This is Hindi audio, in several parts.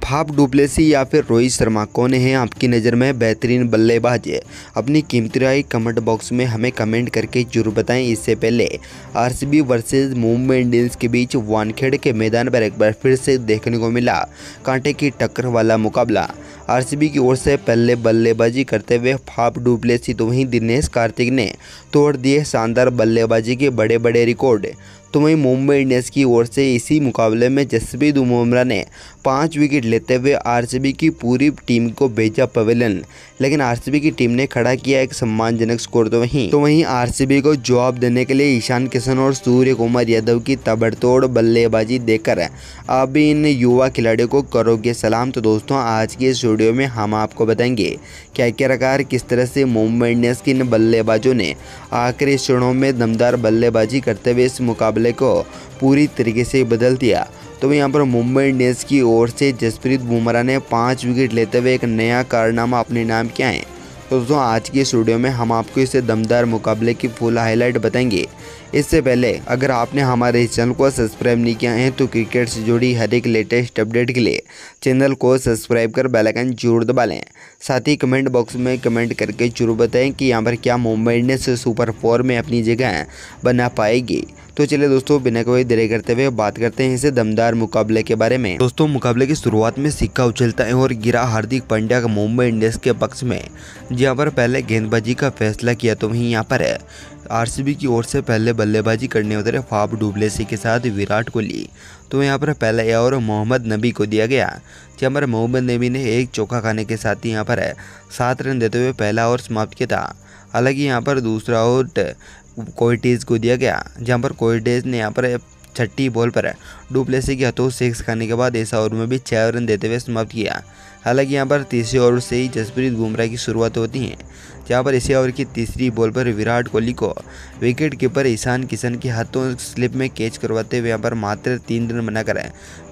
फाफ डुप्लेसी या फिर रोहित शर्मा, कौन है आपकी नज़र में बेहतरीन बल्लेबाज? अपनी कीमती राय कमेंट बॉक्स में हमें कमेंट करके जरूर बताएं। इससे पहले आरसीबी वर्सेस मुंबई इंडियंस के बीच वानखेड़े के मैदान पर एक बार फिर से देखने को मिला कांटे की टक्कर वाला मुकाबला। आरसीबी की ओर से पहले बल्लेबाजी करते हुए फाफ डुप्लेसी तो वहीं दिनेश कार्तिक ने तोड़ दिए शानदार बल्लेबाजी के बड़े बड़े रिकॉर्ड। तो वहीं मुंबई इंडियंस की ओर से इसी मुकाबले में जसप्रीत बुमराह ने 5 विकेट लेते हुए आरसीबी की पूरी टीम को भेजा पवेलियन, लेकिन आरसीबी की टीम ने खड़ा किया एक सम्मानजनक स्कोर। तो वहीं आरसीबी को जवाब देने के लिए ईशान किशन और सूर्य कुमार यादव की ताबड़तोड़ बल्लेबाजी देखकर आप भी इन युवा खिलाड़ियों को करोगे सलाम। तो दोस्तों, आज के इस वीडियो में हम आपको बताएंगे कि आखिरकार किस तरह से मुंबई इंडियंस के इन बल्लेबाजों ने आखिरी क्षणों में दमदार बल्लेबाजी करते हुए इस मुकाबले को पूरी तरीके से बदल दिया। तो यहाँ पर मुंबई इंडियंस की ओर से जसप्रीत बुमराह ने 5 विकेट लेते हुए एक नया कारनामा अपने नाम किया है। तो दोस्तों, आज की इस वीडियो में हम आपको इस दमदार मुकाबले की फुल हाईलाइट बताएंगे। इससे पहले अगर आपने हमारे इस चैनल को सब्सक्राइब नहीं किया है तो क्रिकेट से जुड़ी हर एक लेटेस्ट अपडेट के लिए चैनल को सब्सक्राइब कर बेल आइकन जरूर दबा लें। साथ ही कमेंट बॉक्स में कमेंट करके जरूर बताएं कि यहाँ पर क्या मुंबई इंडियंस सुपर 4 में अपनी जगह बना पाएगी। तो चलिए दोस्तों, बिना कोई देरी करते हुए बात करते हैं इस दमदार मुकाबले के बारे में। दोस्तों, मुकाबले की शुरुआत में सिक्का उछलता है और गिरा हार्दिक पांड्या का मुंबई इंडियंस के पक्ष में, जहाँ पर पहले गेंदबाजी का फैसला किया। तो वहीं यहाँ पर आरसीबी की ओर से पहले बल्लेबाजी करने उतरे फाफ डुप्लेसी के साथ विराट कोहली। तो यहाँ पर पहला ओवर मोहम्मद नबी को दिया गया, जहाँ पर मोहम्मद नबी ने एक चौका खाने के साथ ही यहाँ पर 7 रन देते हुए पहला ओवर समाप्त किया था। हालांकि यहाँ पर दूसरा ओवर कोर्टिस को दिया गया, जहाँ पर कोर्टिस ने यहाँ पर छठी बॉल पर डुप्लेसी के हाथों 6 खाने के बाद इस ओवर में भी 6 रन देते हुए समाप्त किया। हालांकि यहाँ पर तीसरे ओवर से ही जसप्रीत बुमराह की शुरुआत होती है, जहाँ पर इसी ओवर की तीसरी बॉल पर विराट कोहली को विकेट कीपर ईशान किशन के हाथों स्लिप में कैच करवाते हुए यहाँ पर मात्र 3 रन बनाकर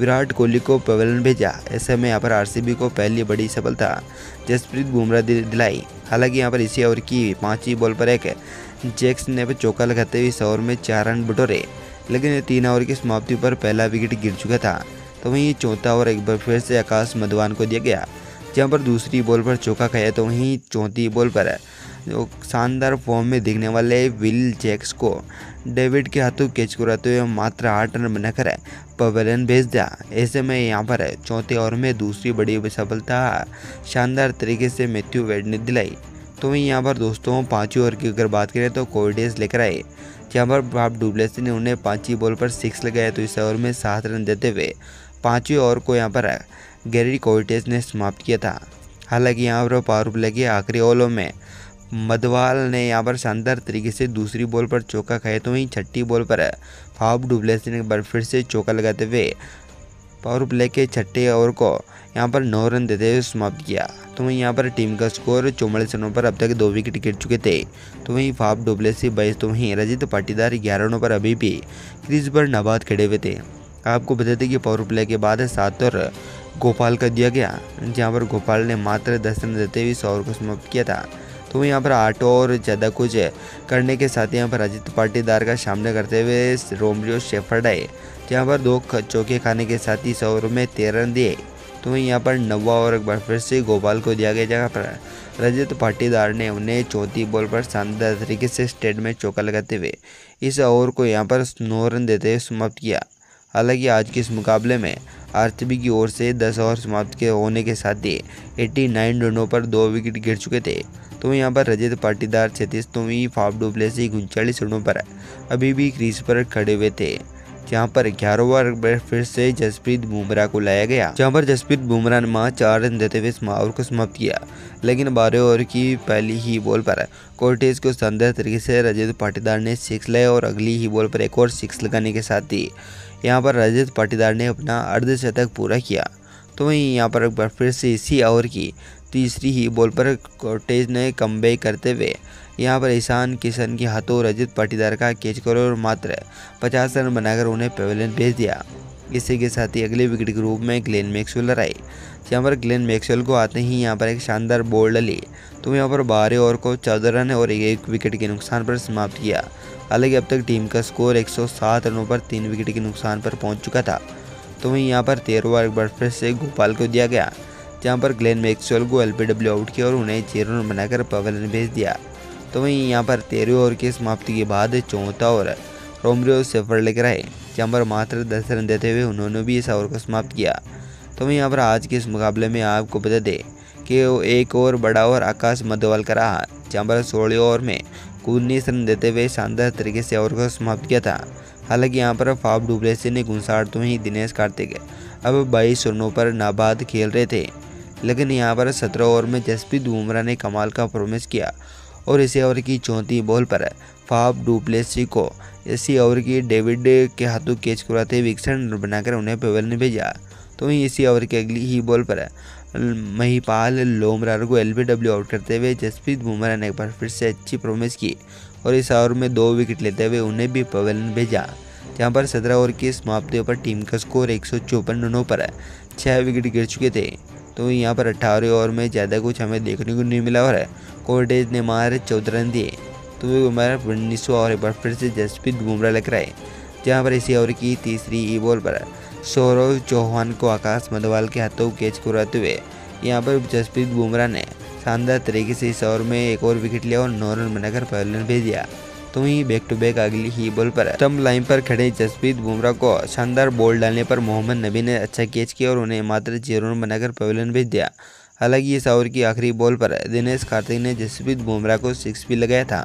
विराट कोहली को पवेलियन भेजा। ऐसे में यहाँ पर आरसीबी को पहली बड़ी सफलता जसप्रीत बुमराह दिलाई। हालांकि यहाँ पर इसी ओवर की 5वीं बॉल पर एक जैक्सन ने चौका लगाते हुए इस ओवर में 4 रन बटोरे, लेकिन 3 ओवर की समाप्ति पर पहला विकेट गिर चुका था। तो वहीं चौथा ओवर एक बार फिर से आकाश मधवान को दिया गया, जहां पर दूसरी बॉल पर चौका खाया। तो वहीं चौथी बॉल पर जो शानदार फॉर्म में दिखने वाले विल जैक्स को डेविड के हाथों कैच कराते हुए मात्र 8 रन बनाकर पवेलियन भेज दिया। ऐसे में यहाँ पर चौथे ओवर में दूसरी बड़ी सफलता शानदार तरीके से मैथ्यू वेड ने दिलाई। तो वहीं यहाँ पर दोस्तों 5वें ओवर की अगर बात करें तो कोर्टिस लेकर आए, जहाँ पर फाफ डुप्लेसी ने उन्हें 5वीं बॉल पर 6 लगाया। तो इस ओवर में 7 रन देते हुए 5वें ओवर को यहाँ पर गैरी कोर्टिस ने समाप्त किया था। हालांकि यहाँ पर पावर प्ले के आखिरी ओवर में मधवाल ने यहाँ पर शानदार तरीके से दूसरी बॉल पर चौका खाया। तो वहीं छठी बॉल पर फाफ डुप्लेसी ने एक बार फिर से चौका लगाते हुए पावर प्ले के छठे ओवर को यहाँ पर 9 रन देते हुए समाप्त किया। तो वहीं यहाँ पर टीम का स्कोर 44 रनों पर अब तक 2 विकेट गिर चुके थे। तो वहीं फाफ डुप्लेसी 22, तो वहीं रजत पाटीदार 11 रनों पर अभी भी क्रीज पर नाबाद खड़े हुए थे। आपको बता दें कि पावर प्ले के बाद 7 ओवर गोपाल का दिया गया, जहाँ पर गोपाल ने मात्र 10 रन देते हुए इस ओवर को समाप्त किया था। तो वहीं यहाँ पर 8 और ज़्यादा कुछ करने के साथ यहाँ पर रजत पाटीदार का सामना करते हुए रोमरियो शेफर्ड आए, जहाँ पर 2 चौके खाने के साथ ही इस ओवर में 13 रन दिए। तो वहीं यहाँ पर 9वां ओवर एक बार फिर से गोपाल को दिया गया, जहाँ पर रजत पाटीदार ने उन्हें चौथी बॉल पर शानदार तरीके से स्टेट में चौका लगाते हुए इस ओवर को यहाँ पर 9 रन देते हुए समाप्त किया। हालांकि आज के इस मुकाबले में आरसीबी की ओर से 10 ओवर समाप्त के होने के साथ ही 89 रनों पर 2 विकेट गिर चुके थे। तो यहाँ पर रजत पाटीदार 36, तो वहीं फाफ डुप्लेसी 39 रनों पर अभी भी क्रीज पर खड़े हुए थे, जहाँ पर 11वां ओवर फिर से जसप्रीत बुमराह को लाया गया, जहाँ पर जसप्रीत बुमराह ने 4 रन देते हुए इस ओवर को समाप्त किया। लेकिन 12वें ओवर की पहली ही बॉल पर कोर्टिस को शानदार तरीके से रजत पाटीदार ने 6 लाए और अगली ही बॉल पर एक और 6 लगाने के साथ ही यहाँ पर रजत पाटीदार ने अपना अर्धशतक पूरा किया। तो वहीं यहाँ पर एक बार फिर से इसी ओवर की तीसरी ही बॉल पर कोर्टिस ने कमबैक करते हुए यहाँ पर ईशान किशन के हाथों रजत पाटीदार का कैच करो और मात्र 50 रन बनाकर उन्हें पवेलियन भेज दिया। इसी के साथ ही अगले विकेट के रूप में ग्लेन मैक्सवेल आए, जहाँ पर ग्लेन मैक्सवेल को आते ही यहाँ पर एक शानदार बॉल डली। तो यहाँ पर 12वें ओवर को 14 रन और 1 विकेट के नुकसान पर समाप्त किया। हालांकि अब तक टीम का स्कोर 107 रनों पर 3 विकेट के नुकसान पर पहुँच चुका था। तो वहीं यहाँ पर 13 ओवर एक बार फिर से गोपाल को दिया गया, जहाँ पर ग्लेन मैक्सवेल को एलबीडब्ल्यू आउट किया और उन्हें 0 रन बनाकर पवेलियन भेज दिया। तो वहीं यहाँ पर 13 ओवर की समाप्ति के बाद चौथा ओवर रोमरियो सेफर लेकर आए, जहाँ पर मात्र 10 रन देते हुए उन्होंने भी इस ओवर को समाप्त किया। तो वहीं यहाँ पर आज के इस मुकाबले में आपको बता दें कि एक और बड़ा ओवर आकाश मधवाल का रहा, जहाँ पर 16 ओवर में 19 रन देते हुए शानदार तरीके से ओवर को समाप्त किया था। हालांकि यहाँ पर फाफ डुप्लेसी ने 59 तो वहीं दिनेश कार्तिक अब 22 रनों पर नाबाद खेल रहे थे, लेकिन यहाँ पर 17 ओवर में जसप्रीत बुमराह ने कमाल का परफॉर्मेंस किया और इसी ओवर की 34 बॉल पर फाफ डुप्लेसी को इसी ओवर की डेविड के हाथों कैच करवाते हुए 61 रन बनाकर उन्हें पवेलियन भेजा। तो वहीं इसी ओवर की अगली ही बॉल पर महिपाल लोमरार को एलबीडब्ल्यू आउट करते हुए जसप्रीत बुमराह ने एक बार फिर से अच्छी परफॉर्मेंस की और इस ओवर में 2 विकेट लेते हुए उन्हें भी पवेलियन भेजा, जहां पर 17 ओवर की समाप्ति पर टीम का स्कोर 154 रनों पर 6 विकेट गिर चुके थे। तो यहाँ पर 18 ओवर में ज़्यादा कुछ हमें देखने को नहीं मिला और कोर्टेज ने मारे 14 रन दिए। तो हमारा 19वां ओवर एक बार फिर से जसप्रीत बुमराह लेकर आए, जहाँ पर इसी ओवर की तीसरी बॉल पर सौरव चौहान को आकाश मधवाल के हाथों कैच करवाते हुए यहाँ पर जसप्रीत बुमराह ने शानदार तरीके से इस ओवर में एक और विकेट लिया और 9 रन बनाकर पवेलियन भेज दिया। तो वहीं बैक टू बैक अगली ही बॉल पर स्टंप लाइन पर खड़े जसप्रीत बुमराह को शानदार बॉल डालने पर मोहम्मद नबी ने अच्छा कैच किया और उन्हें मात्र 0 रन बनाकर पवेलियन भेज दिया। हालांकि इस ओवर की आखिरी बॉल पर दिनेश कार्तिक ने जसप्रीत बुमराह को 6 भी लगाया था।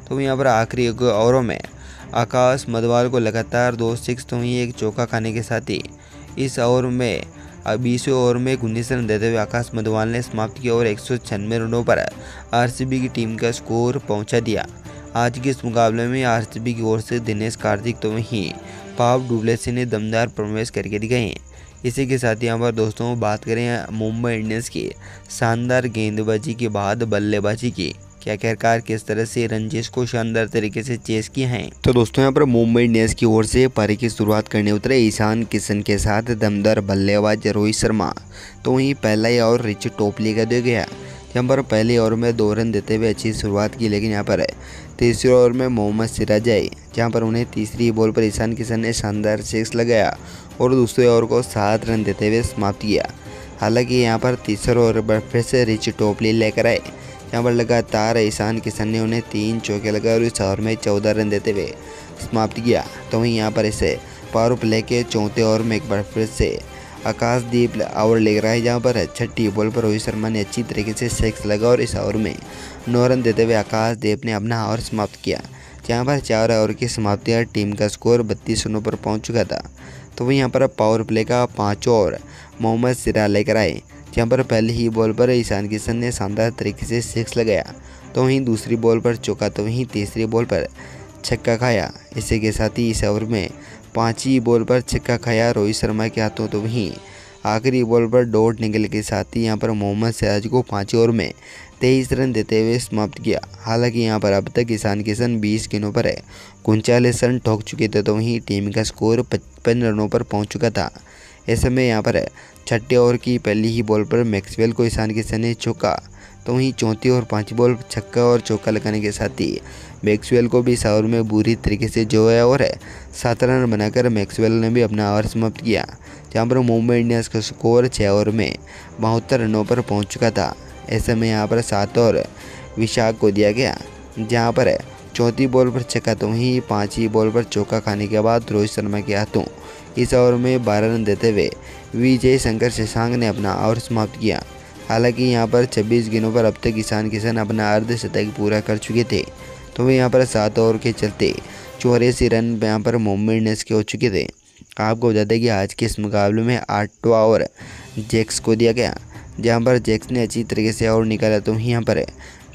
तो यहाँ पर आखिरी ओवरों में आकाश मधवाल को लगातार 2 6 तो वहीं एक चौका खाने के साथ ही इस ओवर में 20वें ओवर में 19 रन देते हुए आकाश मधवाल ने समाप्त किया और 196 रनों पर आरसीबी की टीम का स्कोर पहुंचा दिया। आज के इस मुकाबले में आरसीबी की ओर से दिनेश कार्तिक तो वहीं फाफ डुप्लेसी ने दमदार परफॉर्मेंस करके दिखाई। इसी के साथ यहाँ पर दोस्तों बात करें मुंबई इंडियंस की शानदार गेंदबाजी के बाद बल्लेबाजी की, क्या कहकर किस तरह से रंजीश को शानदार तरीके से चेस किए हैं। तो दोस्तों यहाँ पर मुंबई इंडियंस की ओर से पारी की शुरुआत करने उतरे ईशान किशन के साथ दमदार बल्लेबाज रोहित शर्मा। तो वहीं पहला ही ओवर रिची टॉपली का दिया गया, जहाँ पर पहले ओवर में 2 रन देते हुए अच्छी शुरुआत की, लेकिन यहाँ पर तीसरे ओवर में मोहम्मद सिराज आए, जहाँ पर उन्हें तीसरी बॉल पर ईशान किशन ने शानदार 6 लगाया और दूसरे ओवर को 7 रन देते हुए समाप्त किया। हालांकि यहाँ पर तीसरे ओवर पर फिर से रिची टॉपली लेकर आए, यहाँ पर लगातार ईशान किशन ने उन्हें 3 चौके लगाए और इस ओवर में 14 रन देते हुए समाप्त किया। तो वहीं यहाँ पर इसे पावर प्ले के चौथे ओवर में एक बार फिर से आकाशदीप ओवर लेकर आए, जहाँ पर छठी बॉल पर रोहित शर्मा ने अच्छी तरीके से 6 लगा और इस ओवर में 9 रन देते हुए आकाशदीप ने अपना ओवर समाप्त किया, जहाँ पर 4 ओवर की समाप्ति टीम का स्कोर 32 रनों पर पहुँच चुका था। तो वहीं यहाँ पर पावर प्ले का 5वां ओवर मोहम्मद सिराज लेकर आए, जहाँ पर पहली ही बॉल पर ईशान किशन ने शानदार तरीके से 6 लगाया। तो वहीं दूसरी बॉल पर चौका, तो वहीं तीसरी बॉल पर छक्का खाया। इसी के साथ ही इस ओवर में 5वीं बॉल पर छक्का खाया रोहित शर्मा के हाथों। तो वहीं आखिरी बॉल पर डॉट निकलने के साथ ही यहाँ पर मोहम्मद सिराज को 5वें ओवर में 23 रन देते हुए समाप्त किया। हालांकि यहाँ पर अब तक ईशान किशन 20 गेंदों पर 39 रन ठोक चुके थे, तो वहीं टीम का स्कोर 55 रनों पर पहुँच चुका था। ऐसे में यहाँ पर छठे ओवर की पहली ही बॉल पर मैक्सवेल को ईशान किशन ने चौका, तो वहीं चौथी और 5वीं बॉल छक्का और चौका लगाने के साथ ही मैक्सवेल को भी इस ओवर में बुरी तरीके से जोया और 7 रन बनाकर मैक्सवेल ने भी अपना ओवर समाप्त किया, जहाँ पर मुंबई इंडियंस का स्कोर 6 ओवर में 72 रनों पर पहुँच चुका था। ऐसे में यहाँ पर 7 ओवर विशाख को दिया गया, जहाँ पर चौथी बॉल पर छक्का, तो वहीं 5वीं बॉल पर चौका खाने के बाद रोहित शर्मा के हाथों इस ओवर में 12 रन देते हुए विजय शंकर शशांक ने अपना ओवर समाप्त किया। हालांकि यहाँ पर 26 गेंदों पर अब तक ईशान किशन अपना अर्धशतक पूरा कर चुके थे। तो वह यहाँ पर 7 ओवर के चलते 84 रन यहाँ पर मुंबई इंडियंस के हो चुके थे। आपको बता दें कि आज के इस मुकाबले में 8वां ओवर जैक्स को दिया गया, जहाँ पर जैक्स ने अच्छी तरीके से ओवर निकाला। तो यहाँ पर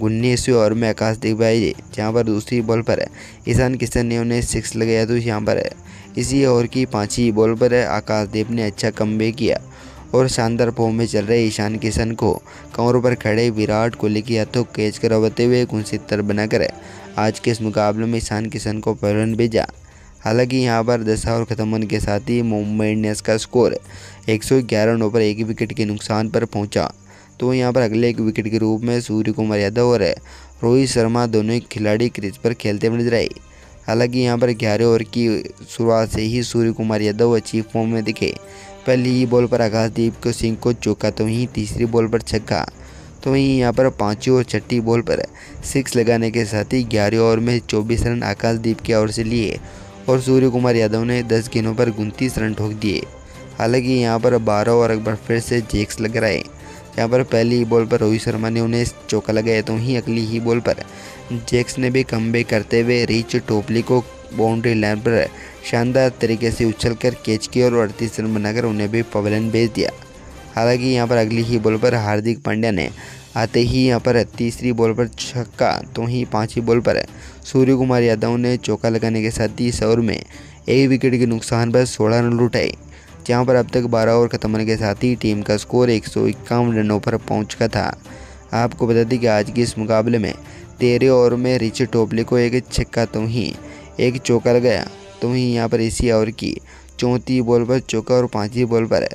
19वें ओवर में आकाशदीप आए, जहाँ पर दूसरी बॉल पर ईशान किशन ने उन्हें 6 लगाया। तो यहाँ पर इसी ओवर की 5वीं बॉल पर आकाशदीप ने अच्छा कमबैक किया और शानदार फॉर्म में चल रहे ईशान किशन को कमरों पर खड़े विराट कोहली के हाथों कैच करवाते हुए 69 बनाकर आज के इस मुकाबले में ईशान किशन को पवेलियन भेजा। हालांकि यहां पर 10 ओवर खत्म होने के साथ ही मुंबई इंडियंस का स्कोर 111 रनों पर 1 विकेट के नुकसान पर पहुंचा। तो यहां पर अगले 1 विकेट के रूप में सूर्य कुमार यादव और रोहित शर्मा दोनों खिलाड़ी क्रीज पर खेलते हुए नजर आए। हालांकि यहां पर 11 ओवर की शुरुआत से ही सूर्य कुमार यादव अच्छी फॉर्म में दिखे, पहली ही बॉल पर आकाशदीप सिंह को चौका तो वहीं तीसरी बॉल पर छक्का, तो वहीं यहाँ पर पाँचवीं और छठी बॉल पर 6 लगाने के साथ ही 11वें ओवर में 24 रन आकाशदीप की ओर से लिए और सूर्य कुमार यादव ने 10 गेंदों पर 29 रन ठोक दिए। हालांकि यहाँ पर 12 ओवर एक बार फिर से जैक्स लग रहे, यहाँ पर पहली ही बॉल पर रोहित शर्मा ने उन्हें चौका लगाया, तो वहीं अगली ही बॉल पर जैक्स ने भी कमबैक करते हुए रिच टोपली को बाउंड्री लाइन पर शानदार तरीके से उछलकर कैच किया और 38 रन बनाकर उन्हें भी पवेलियन भेज दिया। हालांकि यहाँ पर अगली ही बॉल पर हार्दिक पांड्या ने आते ही यहाँ पर तीसरी बॉल पर छक्का, तो वहीं 5वीं बॉल पर सूर्य कुमार यादव ने चौका लगाने के साथ ही इस ओवर में 1 विकेट के नुकसान पर 16 रन लुटाए, जहाँ पर अब तक 12 ओवर खत्म होने के साथ ही टीम का स्कोर 151 रनों पर पहुँच चुका था। आपको बता दें कि आज के इस मुकाबले में 13 ओवर में रिच टोपली को 1 छक्का तो वहीं 1 चौका लगाया, तो वहीं यहाँ पर इसी ओवर की 34 बॉल पर चौका और 5वीं बॉल पर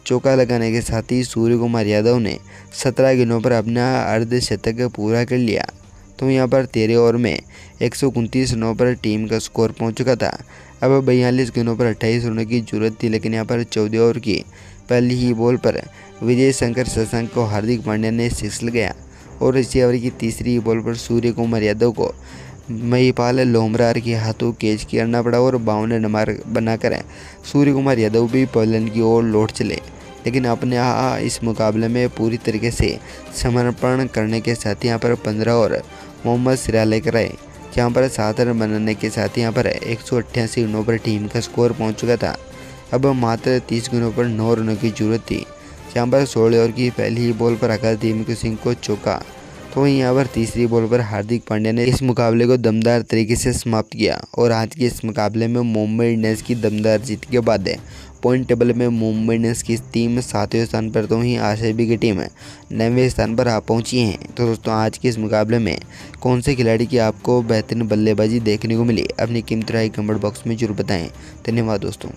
चौका लगाने के साथ ही सूर्य कुमार यादव ने 17 गेंदों पर अपना अर्धशतक पूरा कर लिया। तो यहाँ पर 13 ओवर में 129 रनों पर टीम का स्कोर पहुँच चुका था। अब 42 गेंदों पर 28 रनों की जरूरत थी, लेकिन यहाँ पर 14 ओवर की पहली ही बॉल पर विजय शंकर शशांक को हार्दिक पांड्या ने 6 लगाया और इसी ओवर की तीसरी बॉल पर सूर्य कुमार यादव को महिपाल लोमरार के हाथों कैच करना पड़ा और 52 नंबर बनाकर सूर्य कुमार यादव भी पवेलियन की ओर लौट चले, लेकिन अपने इस मुकाबले में पूरी तरीके से समर्पण करने के साथ यहाँ पर 15 ओवर मोहम्मद सिराज लेकर आए, जहाँ पर 7 रन बनाने के साथ यहाँ पर 188 रनों पर टीम का स्कोर पहुँच चुका था। अब मात्र 30 गेंदों पर 9 रनों की जरूरत थी, जहाँ पर 16 ओवर की पहली ही बॉल पर आकाशदीप सिंह को चौका, तो वहीं यहाँ पर तीसरी बॉल पर हार्दिक पांड्या ने इस मुकाबले को दमदार तरीके से समाप्त किया और आज के इस मुकाबले में मुंबई इंडियंस की दमदार जीत के बाद पॉइंट टेबल में मुंबई इंडियंस की टीम 7वें स्थान पर, तो वहीं आरसीबी की टीम 9वें स्थान पर आ पहुंची है। तो दोस्तों आज के इस मुकाबले में कौन से खिलाड़ी की आपको बेहतरीन बल्लेबाजी देखने को मिली, अपनी कीमती राय कमेंट बॉक्स में जरूर बताएं। धन्यवाद दोस्तों।